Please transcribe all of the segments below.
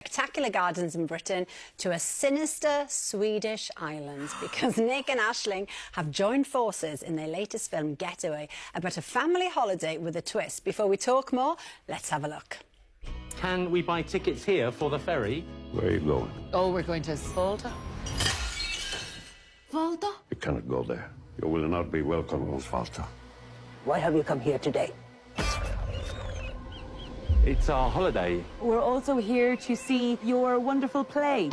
Spectacular gardens in Britain to a sinister Swedish island because Nick and Aisling have joined forces in their latest film Getaway about a family holiday with a twist. Before we talk more, let's have a look. Can we buy tickets here for the ferry? Where are you going? Oh, we're going to Volta. Volta? You cannot go there. You will not be welcome on Falta. Why have you come here today? It's our holiday. We're also here to see your wonderful play.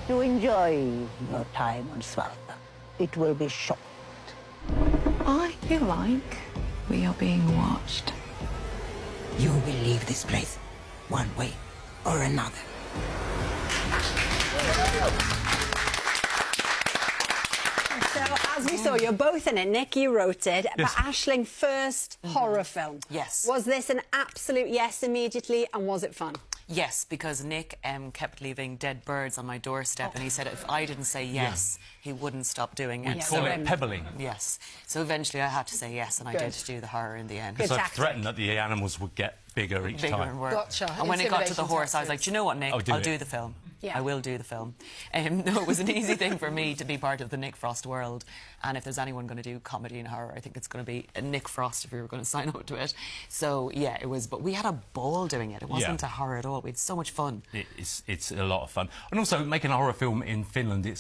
To enjoy your time on Svalbard. It will be short. I feel like we are being watched. You will leave this place one way or another. So, as we saw, you're both in it. Nick, you wrote it, but Aisling, first horror film. Yes. Was this an absolute yes immediately, and was it fun? Yes, because Nick kept leaving dead birds on my doorstep, and he said if I didn't say yes, he wouldn't stop doing it. We call it pebbling. Yes. So eventually I had to say yes, and I did do the horror in the end. Because I threatened that the animals would get bigger each time. And worse. Gotcha. And when it got to the Intimidation horse, I was like, tactics. do you know what, Nick? I'll do the film. Yeah. I will do the film. No, it was an easy thing for me to be part of the Nick Frost world. And if there's anyone going to do comedy and horror, I think it's going to be Nick Frost if we were going to sign up to it. So, yeah, it was... But we had a ball doing it. It wasn't a horror at all. We had so much fun. It's a lot of fun. And also, making a horror film in Finland,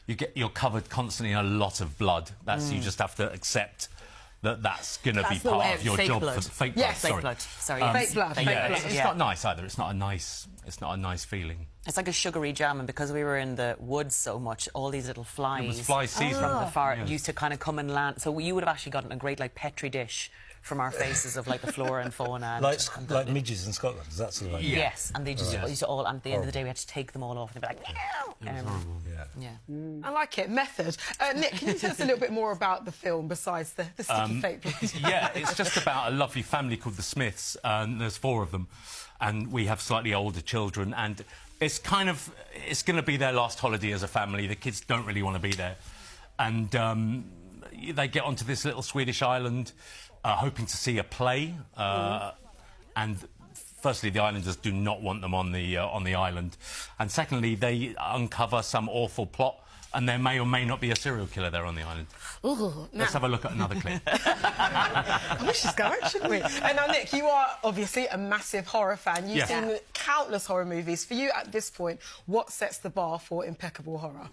you're covered constantly in a lot of blood. You just have to accept that that's going to be the part way. of your Fake job. blood. Fake blood, Yes, sorry. Fake blood. Sorry. Fake blood. Fake Yeah, blood. it's not nice either. It's not a nice feeling. It's like a sugary jam, and because we were in the woods so much, all these little flies... It was fly season. From the far used to kind of come and land. So you would have actually gotten a great, like, Petri dish from our faces of, like, the flora and fauna. And like midges in Scotland, is that sort of like... Yes, and they just used to all... And at the end of the day, we had to take them all off, and they'd be like... It was horrible. Yeah. I like it. Method. Nick, can you tell us a little bit more about the film besides the sticky fake blood? Yeah, it's just about a lovely family called the Smiths, and there's 4 of them, and we have slightly older children, and it's going to be their last holiday as a family. The kids don't really want to be there, and they get onto this little Swedish island, hoping to see a play, and firstly, the islanders do not want them on the island, and secondly, they uncover some awful plot. And there may or may not be a serial killer there on the island. Ooh, Let's have a look at another clip. I wish it's going, shouldn't we? And now, Nick, you are obviously a massive horror fan. You've seen countless horror movies. For you, at this point, what sets the bar for impeccable horror?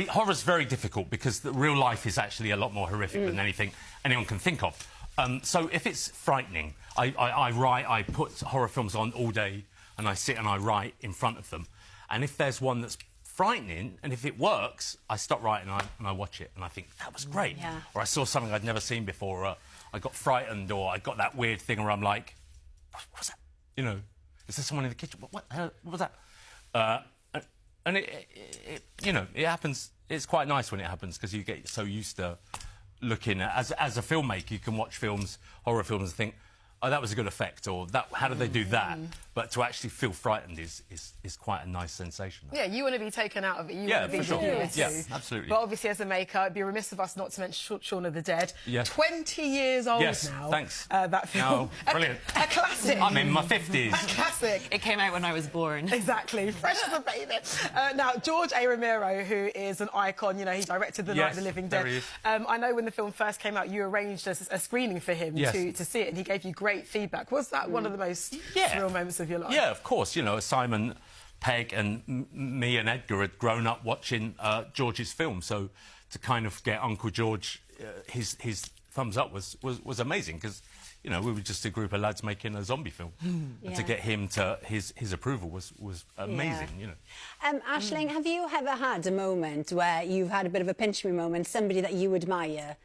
Horror's very difficult because the real life is actually a lot more horrific than anything anyone can think of. So if it's frightening, I put horror films on all day, and I sit and I write in front of them. And if there's one that's frightening, and if it works, I stop writing and I watch it, and I think, that was great. Yeah. Or I saw something I'd never seen before, or I got frightened, or I got that weird thing where I'm like, what was that? You know, is there someone in the kitchen? What the hell? What was that? And it happens. It's quite nice when it happens, because you get so used to looking at... As a filmmaker, you can watch films, horror films, and think, oh, that was a good effect, or that, how did they do that? But to actually feel frightened is quite a nice sensation. Yeah, you want to be taken out of it. You Yeah, want to be for sure. the Yeah, too. absolutely. But obviously, as a maker, it'd be remiss of us not to mention Shaun of the Dead. Yes. 20 years old now. Thanks. That film. No, brilliant. A classic. I'm in my 50s. A classic. It came out when I was born. Exactly, fresh as a baby. Now, George A. Romero, who is an icon, you know, he directed The Night of the Living Dead. there he is. I know when the film first came out, you arranged a screening for him to see it, and he gave you great feedback. Was that one of the most surreal moments of your life? Yeah, of course. You know, Simon Pegg and me and Edgar had grown up watching George's film, so to kind of get Uncle George his thumbs up was amazing, because, you know, we were just a group of lads making a zombie film. And to get him to his approval was amazing, you know. Aisling, have you ever had a moment where you've had a bit of a pinch me moment, somebody that you admire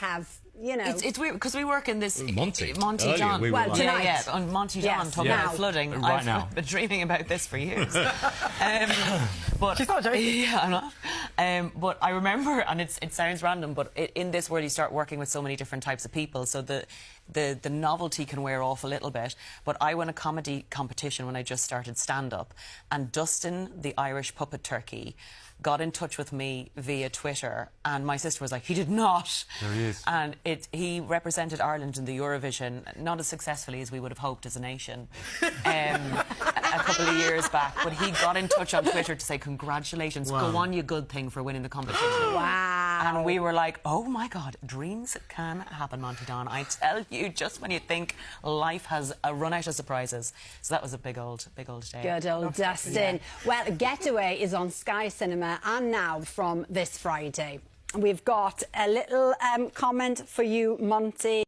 have, you know... It's weird, because we work in this... Monty. Monty John. We were Well, tonight. Yeah, on Monty John, talking Now. about flooding. Right I've now. been dreaming about this for years. But She's not joking. Yeah, I'm not. But I remember, and it sounds random, but in this world you start working with so many different types of people, so the novelty can wear off a little bit. But I won a comedy competition when I just started stand-up, and Dustin, the Irish puppet turkey, got in touch with me via Twitter, and my sister was like, he did not. There he is. And he represented Ireland in the Eurovision, not as successfully as we would have hoped as a nation, a couple of years back. But he got in touch on Twitter to say, congratulations, go on, you good thing, for winning the competition. Wow. And we were like, oh my God, dreams can happen, Monty Don. I tell you, just when you think life has run out of surprises. So that was a big old day. Good old Dustin. Well, Getaway is on Sky Cinema and now from this Friday. We've got a little comment for you, Monty.